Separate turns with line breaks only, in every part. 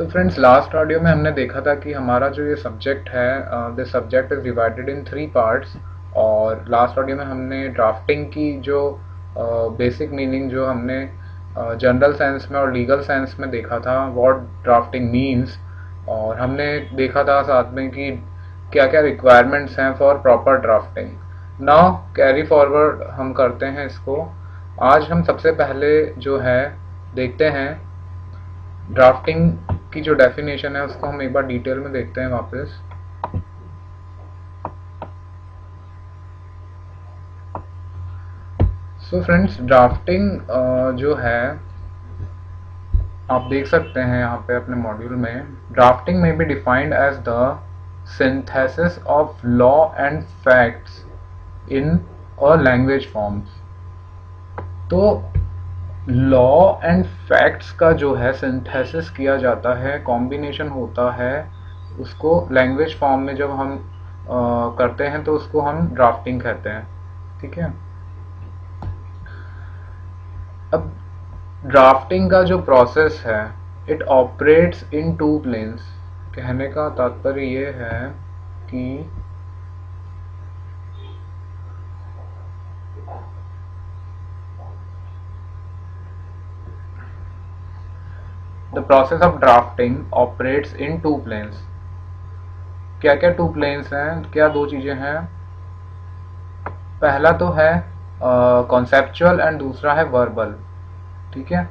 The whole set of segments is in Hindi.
तो फ्रेंड्स, लास्ट ऑडियो में हमने देखा था कि हमारा जो ये सब्जेक्ट है, this subject is divided in 3 parts. और लास्ट ऑडियो में हमने ड्राफ्टिंग की जो बेसिक मीनिंग जो हमने जनरल सेंस में और लीगल सेंस में देखा था, व्हाट ड्राफ्टिंग मीन्स। और हमने देखा था साथ में कि क्या क्या रिक्वायरमेंट्स हैं for proper drafting. Now carry forward हम करते हैं इसको। आज हम सबसे पहले जो है देखते हैं ड्राफ्टिंग की जो डेफिनेशन है, उसको हम एक बार डिटेल में देखते हैं वापस। सो फ्रेंड्स, ड्राफ्टिंग जो है आप देख सकते हैं यहाँ पे अपने मॉड्यूल में, ड्राफ्टिंग में be defined as the synthesis of law and facts in a language forms. तो लॉ एंड फैक्ट्स का जो है सिंथेसिस किया जाता है, कॉम्बिनेशन होता है, उसको लैंग्वेज फॉर्म में जब हम करते हैं तो उसको हम ड्राफ्टिंग कहते हैं। ठीक है। अब ड्राफ्टिंग का जो प्रोसेस है, इट ऑपरेट्स इन 2 प्लेन्स। कहने का तात्पर्य ये है कि the process of drafting operates in 2 planes. क्या क्या 2 प्लेन्स हैं, क्या 2 चीजें हैं? पहला तो है कॉन्सेप्चुअल एंड दूसरा है वर्बल। ठीक है।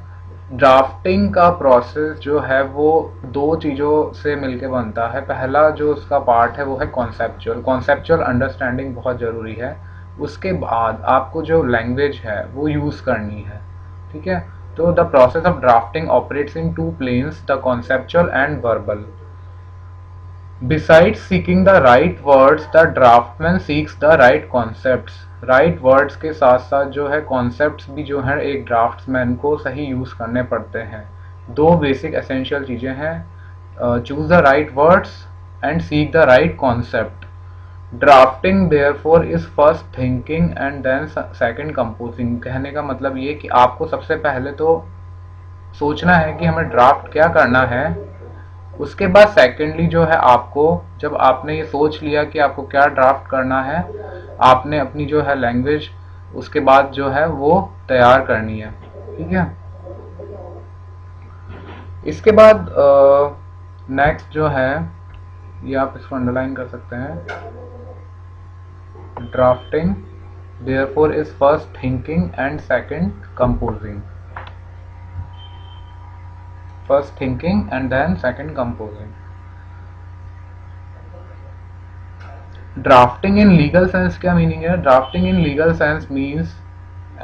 ड्राफ्टिंग का प्रोसेस जो है वो 2 चीज़ों से मिलके बनता है। पहला जो उसका पार्ट है वो है कॉन्सेप्चुअल। कॉन्सेप्चुअल अंडरस्टैंडिंग बहुत ज़रूरी है। उसके बाद आपको जो लैंग्वेज है वो यूज़ करनी है। ठीक है। तो the process of drafting operates in 2 planes, the conceptual and verbal. Besides seeking the right words, the draftsman seeks the right concepts. Right words के साथ साथ जो है कॉन्सेप्ट्स भी जो है एक ड्राफ्ट्समैन को सही यूज करने पड़ते हैं। 2 बेसिक एसेंशियल चीजें हैं, choose the right words and seek the right concept. Drafting therefore is first thinking and then second composing. कहने का मतलब ये कि आपको सबसे पहले तो सोचना है कि हमें ड्राफ्ट क्या करना है। उसके बाद सेकेंडली जो है आपको, जब आपने ये सोच लिया कि आपको क्या ड्राफ्ट करना है, आपने अपनी जो है लैंग्वेज उसके बाद जो है वो तैयार करनी है। ठीक है। इसके बाद नेक्स्ट जो है, ये आप इसको अंडरलाइन कर सकते हैं, drafting therefore is first thinking and second composing. First thinking and then second composing. Drafting in legal sense क्या मीनिंग है? Drafting in legal sense means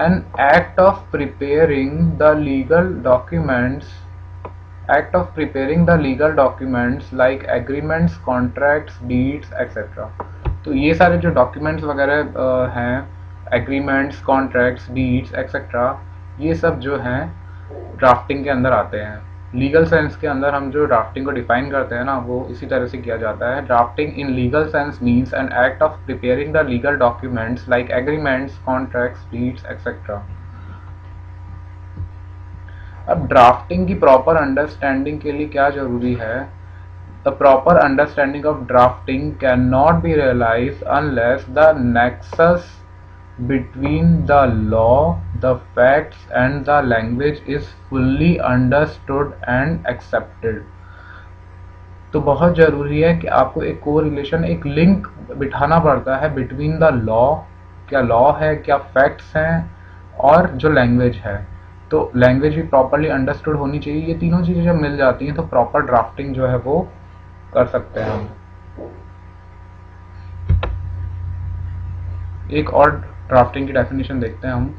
an act of preparing the legal documents, act of preparing the legal documents like agreements, contracts, deeds, etc. तो ये सारे जो डॉक्यूमेंट्स वगैरह हैं, एग्रीमेंट्स, कॉन्ट्रैक्ट्स, डीड्स एक्सेट्रा, ये सब जो हैं ड्राफ्टिंग के अंदर आते हैं। लीगल सेंस के अंदर हम जो ड्राफ्टिंग को डिफाइन करते हैं ना, वो इसी तरह से किया जाता है। Drafting in legal sense means an act of preparing the legal documents like agreements, contracts, deeds etcetera. अब ड्राफ्टिंग की प्रॉपर अंडरस्टैंडिंग के लिए क्या जरूरी है? The proper understanding of drafting can not be realise unless the nexus between the law, the facts and the language is fully understood and accepted। तो बहुत जरूरी है कि आपको एक कोरिलेशन, एक लिंक बिठाना पड़ता है बिटवीन द लॉ, क्या लॉ है, क्या फैक्ट्स हैं, और जो लैंग्वेज है। तो लैंग्वेज भी प्रॉपरली अंडरस्टूड होनी चाहिए। ये तीनों चीजें जब मिल जाती हैं तो प्रॉपर ड्राफ्टिंग जो है वो कर सकते हैं हम। एक और ड्राफ्टिंग की डेफिनेशन देखते हैं हम।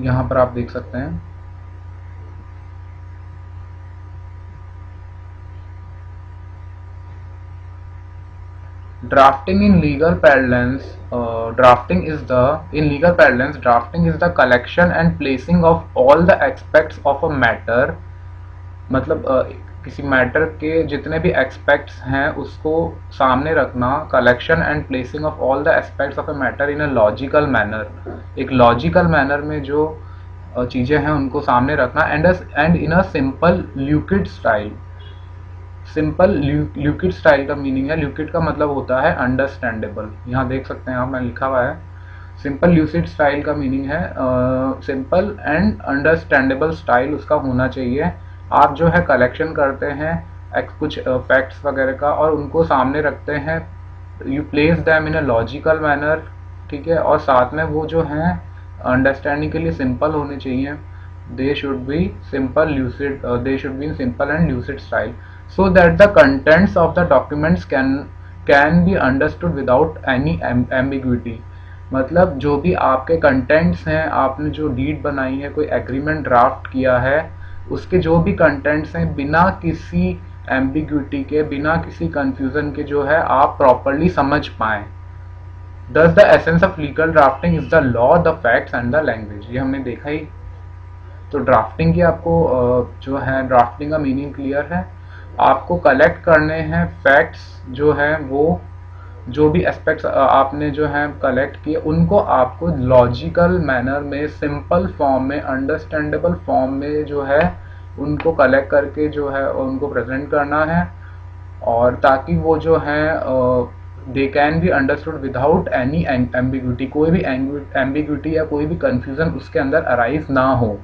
यहां पर आप देख सकते हैं, drafting in legal parlance, drafting is the collection and placing of all the aspects of a matter। मतलब किसी मैटर के जितने भी एस्पेक्ट्स हैं उसको सामने रखना, collection and placing of all the aspects of a matter in a logical manner. एक लॉजिकल मैनर में जो चीज़ें हैं उनको सामने रखना, and in a simple lucid style. Simple lucid style का मीनिंग है, ल्यूकिड का मतलब होता है अंडरस्टैंडेबल। यहाँ देख सकते हैं आप, मैं लिखा हुआ है सिंपल ल्यूसिड स्टाइल का मीनिंग है सिंपल एंड अंडरस्टैंडेबल स्टाइल उसका होना चाहिए। आप जो है कलेक्शन करते हैं कुछ फैक्ट्स वगैरह का और उनको सामने रखते हैं, you place them in a logical manner, ठीक है, और साथ में वो जो हैं अंडरस्टैंडिंग के लिए सिंपल होने चाहिए। they should be simple lucid they should be in simple and lucid style so that the contents of the documents can be understood without any ambiguity। मतलब जो भी आपके कंटेंट्स हैं, आपने जो डीड बनाई है, कोई एग्रीमेंट ड्राफ्ट किया है, उसके जो भी कंटेंट्स हैं बिना किसी एम्बिग्यूटी के, बिना किसी कंफ्यूजन के जो है आप प्रॉपरली समझ पाएं। Thus the essence of legal drafting is the law, the facts and the language। ये हमने देखा ही। तो ड्राफ्टिंग की आपको जो है ड्राफ्टिंग का मीनिंग क्लियर है। आपको कलेक्ट करने हैं फैक्ट्स जो है, वो जो भी एस्पेक्ट्स आपने जो है कलेक्ट किए उनको आपको लॉजिकल मैनर में, सिंपल फॉर्म में, अंडरस्टैंडेबल फॉर्म में जो है उनको कलेक्ट करके जो है उनको प्रेजेंट करना है, और ताकि वो जो है they can be understood without any ambiguity. कोई भी एम्बिग्यूटी या कोई भी कंफ्यूजन उसके अंदर अराइज ना हो,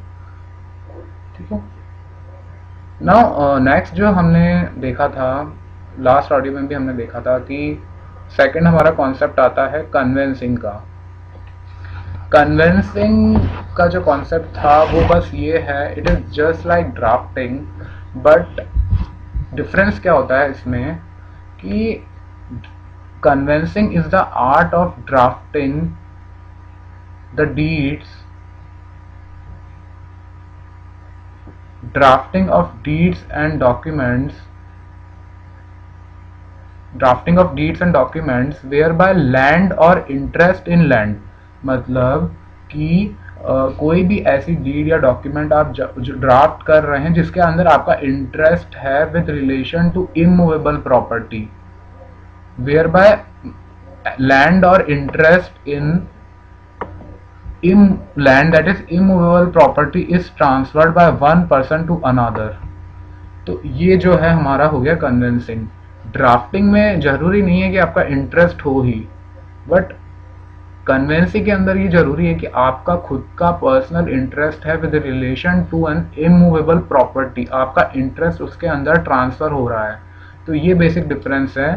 ठीक है। नाउ नेक्स्ट जो हमने देखा था, लास्ट ऑडियो में भी हमने देखा था कि सेकंड हमारा कॉन्सेप्ट आता है कन्वेंसिंग का। कन्वेंसिंग का जो कॉन्सेप्ट था वो बस ये है, it is just like drafting, but difference क्या होता है इसमें कि convincing is the art of drafting the deeds, drafting of deeds and documents whereby land or interest in land। मतलब कि कोई भी ऐसी डीड या डॉक्यूमेंट आप जो ड्राफ्ट कर रहे हैं जिसके अंदर आपका इंटरेस्ट है with relation to immovable property, whereby land or interest in land that is immovable property is transferred by one person to another। तो ये जो है हमारा हो गया कन्वेंसिंग। ड्राफ्टिंग में जरूरी नहीं है कि आपका इंटरेस्ट हो ही, बट कन्वेंसिंग के अंदर ये जरूरी है कि आपका खुद का पर्सनल इंटरेस्ट है with relation to an immovable property, आपका इंटरेस्ट उसके अंदर ट्रांसफर हो रहा है। तो ये बेसिक डिफरेंस है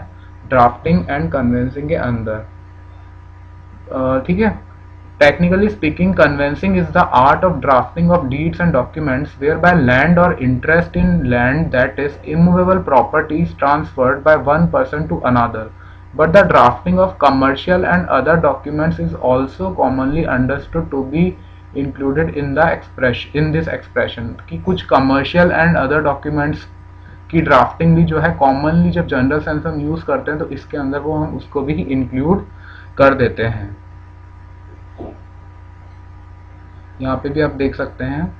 ड्राफ्टिंग एंड कन्वेंसिंग के अंदर, ठीक है। Technically speaking, conveyancing is the art of drafting of deeds and documents whereby land or interest in land that is immovable property is transferred by one person to another. But the drafting of commercial and other documents is also commonly understood to be included in this expression कि कुछ commercial and other documents की ड्राफ्टिंग भी जो है कॉमनली जब जनरल सेंस में यूज करते हैं तो इसके अंदर वो हम उसको भी इंक्लूड कर देते हैं। यहाँ पे भी आप देख सकते हैं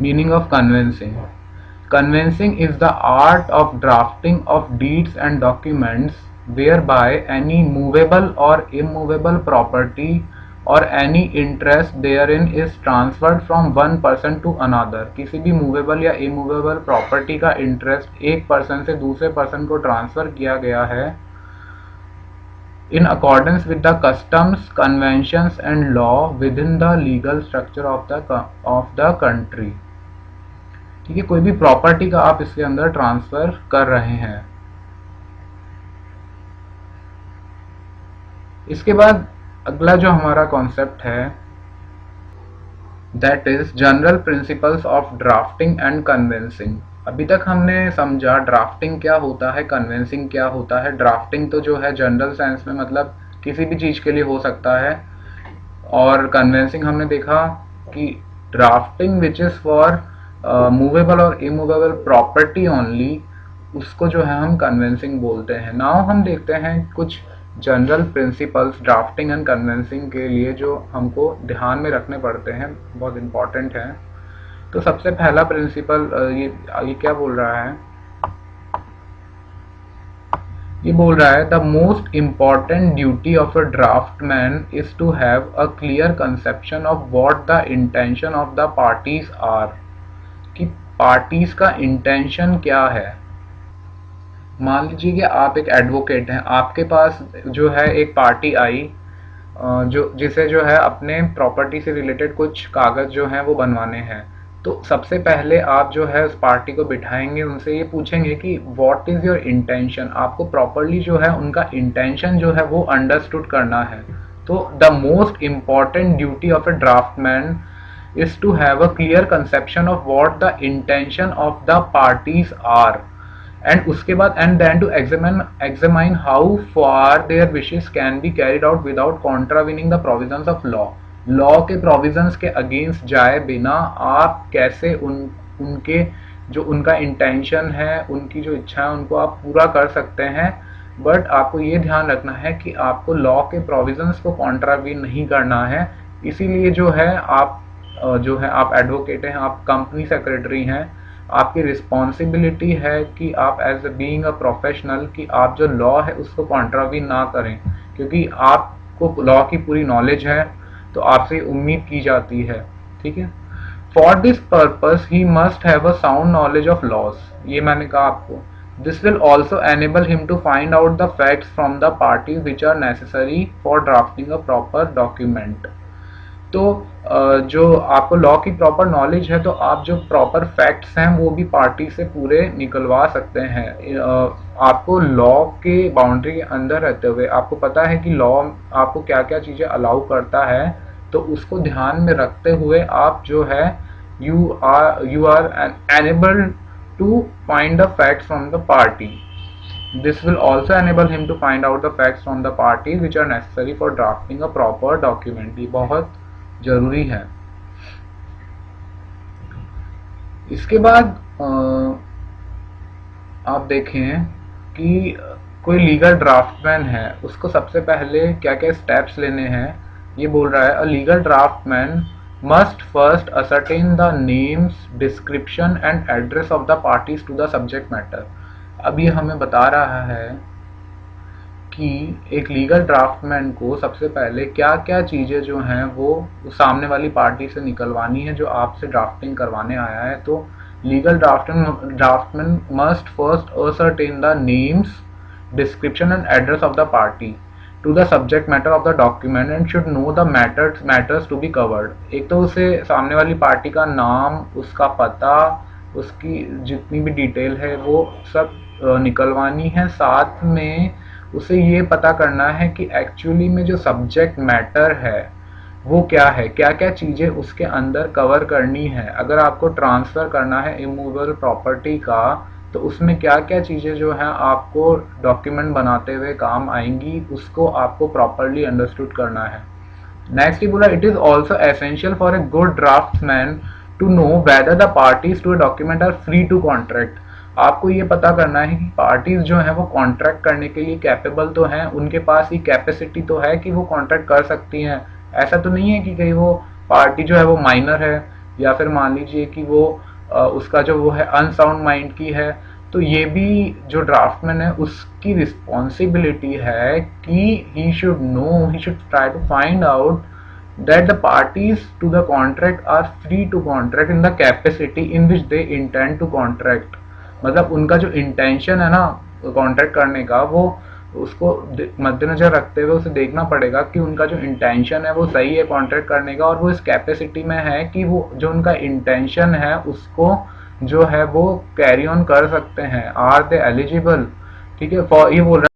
meaning of conveyancing. Conveyancing is the art of drafting of deeds and documents whereby any movable और इमूवेबल प्रॉपर्टी और any interest therein is transferred from one person to another. किसी भी मूवेबल या इमूवेबल प्रॉपर्टी का इंटरेस्ट एक पर्सन से दूसरे पर्सन को ट्रांसफर किया गया है in accordance with the customs, conventions and law within the legal structure of the country। ठीक है, कोई भी प्रॉपर्टी का आप इसके अंदर ट्रांसफर कर रहे हैं। इसके बाद अगला जो हमारा कॉन्सेप्ट है that is general principles of drafting and convincing. अभी तक हमने समझा ड्राफ्टिंग क्या होता है, कन्वेंसिंग क्या होता है। ड्राफ्टिंग तो जो है जनरल सेंस में मतलब किसी भी चीज के लिए हो सकता है, और कन्वेंसिंग हमने देखा कि drafting which is for movable और इमूवेबल प्रॉपर्टी ओनली, उसको जो है हम कन्वेंसिंग बोलते हैं। नाउ हम देखते हैं कुछ general principles drafting and conveyancing के लिए जो हमको ध्यान में रखने पड़ते हैं, बहुत इंपॉर्टेंट है। तो सबसे पहला प्रिंसिपल ये क्या बोल रहा है ये बोल रहा है the most important duty of a draftsman is to have a clear conception of what the intention of the parties are, कि पार्टीज का इंटेंशन क्या है। मान लीजिए कि आप एक एडवोकेट हैं, आपके पास जो है एक पार्टी आई जो जिसे जो है अपने प्रॉपर्टी से रिलेटेड कुछ कागज जो हैं वो बनवाने हैं। तो सबसे पहले आप जो है उस पार्टी को बिठाएंगे, उनसे ये पूछेंगे कि व्हाट इज योर इंटेंशन। आपको प्रॉपरली जो है उनका इंटेंशन जो है वो अंडरस्टूड करना है। तो the most important duty of a draftsman is to have a clear conception of what the intention of the parties are, and उसके बाद and then to examine how far their wishes can be carried out without contravening the provisions of law। Law के प्रोविजंस के अगेंस्ट जाए बिना आप कैसे उनके जो उनका इंटेंशन है, उनकी जो इच्छा है, उनको आप पूरा कर सकते हैं। बट आपको ये ध्यान रखना है कि आपको लॉ के प्रोविजंस को कॉन्ट्रावीन नहीं करना है। इसीलिए जो है आप जो है आप एडवोकेट हैं, आप कंपनी सेक्रेटरी हैं, आपकी रिस्पॉन्सिबिलिटी है कि आप as a being a professional कि आप जो लॉ है उसको कॉन्ट्रावीन ना करें, क्योंकि आपको लॉ की पूरी नॉलेज है तो आपसे उम्मीद की जाती है। ठीक है। For this purpose he must have a sound knowledge of laws, ये मैंने कहा आपको। This will also enable him to find out the facts from the parties which are necessary for drafting a proper document. तो जो आपको लॉ की प्रॉपर नॉलेज है तो आप जो प्रॉपर फैक्ट्स हैं वो भी पार्टी से पूरे निकलवा सकते हैं। आपको लॉ के बाउंड्री के अंदर रहते हुए आपको पता है कि लॉ आपको क्या क्या चीज़ें अलाउ करता है, तो उसको ध्यान में रखते हुए आप जो है you are enabled to find the facts from the party. This will also enable him to find out the facts from the parties which are necessary for drafting a proper document। ये बहुत जरूरी है। इसके बाद आप देखें कि कोई लीगल ड्राफ्टमैन है, उसको सबसे पहले क्या क्या स्टेप्स लेने हैं। ये बोल रहा है a legal draftsman must first ascertain the names, description and address of the parties to the subject matter. अब ये हमें बता रहा है कि एक लीगल ड्राफ्टमैन को सबसे पहले क्या क्या चीज़ें जो हैं वो सामने वाली पार्टी से निकलवानी है जो आपसे ड्राफ्टिंग करवाने आया है। तो legal draftsman must first ascertain the names, description and address of the party to the subject matter of the document and should know the matters to be covered. एक तो उसे सामने वाली पार्टी का नाम, उसका पता, उसकी जितनी भी डिटेल है वो सब निकलवानी है। साथ में उसे ये पता करना है कि एक्चुअली में जो सब्जेक्ट मैटर है वो क्या है, क्या क्या चीज़ें उसके अंदर कवर करनी है। अगर आपको ट्रांसफ़र करना है इमूवेबल प्रॉपर्टी का तो उसमें क्या क्या चीज़ें जो हैं आपको डॉक्यूमेंट बनाते हुए काम आएंगी, उसको आपको प्रॉपरली अंडरस्टूड करना है। नेक्स्ट ही बोला it is also essential for a good draftsman to know whether the parties to a document are free to contract. आपको ये पता करना है कि पार्टीज जो हैं वो कॉन्ट्रैक्ट करने के लिए कैपेबल तो हैं, उनके पास ये कैपेसिटी तो है कि वो कॉन्ट्रैक्ट कर सकती हैं। ऐसा तो नहीं है कि कहीं वो पार्टी जो है वो माइनर है, या फिर मान लीजिए कि वो उसका जो वो है अनसाउंड माइंड की है। तो ये भी जो ड्राफ्टमैन है उसकी रिस्पॉन्सिबिलिटी है कि he should know, he should try to find out that the parties to the contract are free to contract in the capacity in which they intend to contract। मतलब उनका जो इंटेंशन है ना कॉन्ट्रैक्ट करने का, वो उसको मद्देनजर रखते हुए उसे देखना पड़ेगा कि उनका जो इंटेंशन है वो सही है कॉन्ट्रैक्ट करने का, और वो इस कैपेसिटी में है कि वो जो उनका इंटेंशन है उसको जो है वो कैरी ऑन कर सकते हैं। Are they eligible. ठीक है। फॉर ये बोल रहा है